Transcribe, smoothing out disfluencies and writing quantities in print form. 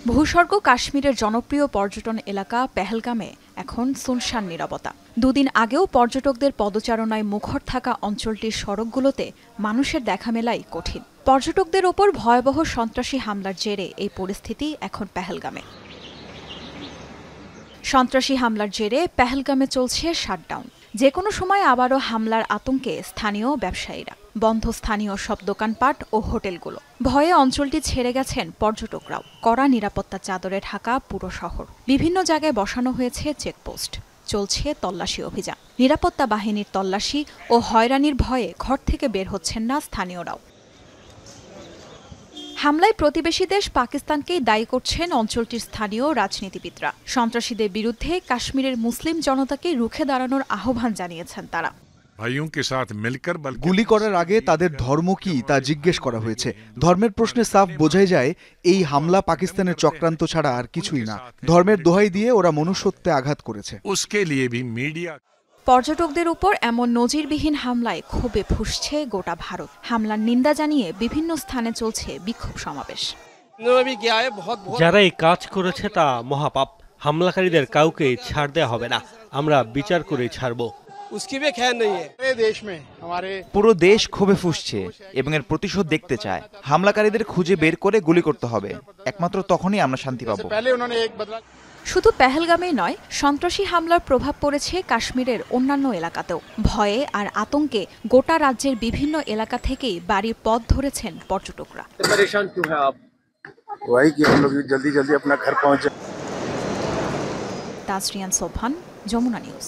ভূস্বর্গ কাশ্মীরের জনপ্রিয় পর্যটন এলাকা পেহেলগামে এখন সুনসান নীরবতা। দুদিন আগেও পর্যটকদের পদচারণায় মুখর থাকা অঞ্চলটির সড়কগুলোতে মানুষের দেখা মেলাই কঠিন। পর্যটকদের ওপর ভয়াবহ সন্ত্রাসী হামলার জেরে এই পরিস্থিতি এখন পেহেলগামে। সন্ত্রাসী হামলার জেরে পেহেলগামে চলছে শাটডাউন। যেকোনো সময় আবারও হামলার আতঙ্কে স্থানীয় ব্যবসায়ীরা। বন্ধ স্থানীয় সব দোকানপাট ও হোটেলগুলো। ভয়ে অঞ্চলটি ছেড়ে গেছেন পর্যটকরাও। কড়া নিরাপত্তা চাদরে ঢাকা পুরো শহর। বিভিন্ন জায়গায় বসানো হয়েছে চেকপোস্ট। চলছে তল্লাশি অভিযান। নিরাপত্তা বাহিনীর তল্লাশি ও হয়রানির ভয়ে ঘর থেকে বের হচ্ছেন না স্থানীয়রাও। হামলায় প্রতিবেশী দেশ পাকিস্তানকেই দায়ী করছেন অঞ্চলটির স্থানীয় রাজনীতিবিদরা। সন্ত্রাসীদের বিরুদ্ধে কাশ্মীরের মুসলিম জনতাকে রুখে দাঁড়ানোর আহ্বান জানিয়েছেন তারা। গুলি করার আগে তাদের ধর্ম কি তা জিজ্ঞেস করা হয়েছে। ধর্মের প্রশ্নে সাফ বোঝাই যায় এই হামলা পাকিস্তানের চক্রান্ত ছাড়া আর কিছুই না। ধর্মের দোহাই দিয়ে ওরা মনুষ্যত্বে আঘাত করেছে। পর্যটকদের উপর এমন নজিরবিহীন হামলায় ক্ষোভে ফুঁসছে গোটা ভারত। হামলার নিন্দা জানিয়ে বিভিন্ন স্থানে চলছে বিক্ষোভ সমাবেশ। যারা এই কাজ করেছে তা মহাপাপ। হামলাকারীদের কাউকে ছাড় দেওয়া হবে না। আমরা বিচার করে ছাড়ব। পুরো দেশ ক্ষোভে ফুঁসছে এবং এর প্রতিশোধ দেখতে চায়। হামলাকারীদের খুঁজে বের করে গুলি করতে হবে। একমাত্র তখনই আমরা শান্তি পাবো। শুধু পেহেলগামেই নয়, সন্ত্রাসী হামলার প্রভাব পড়েছে কাশ্মীরের অন্যান্য এলাকাতেও। ভয়ে আর আতঙ্কে গোটা রাজ্যের বিভিন্ন এলাকা থেকেই বাড়ির পথ ধরেছেন পর্যটকরা। তাজরিয়ান সোবহান, যমুনা নিউজ।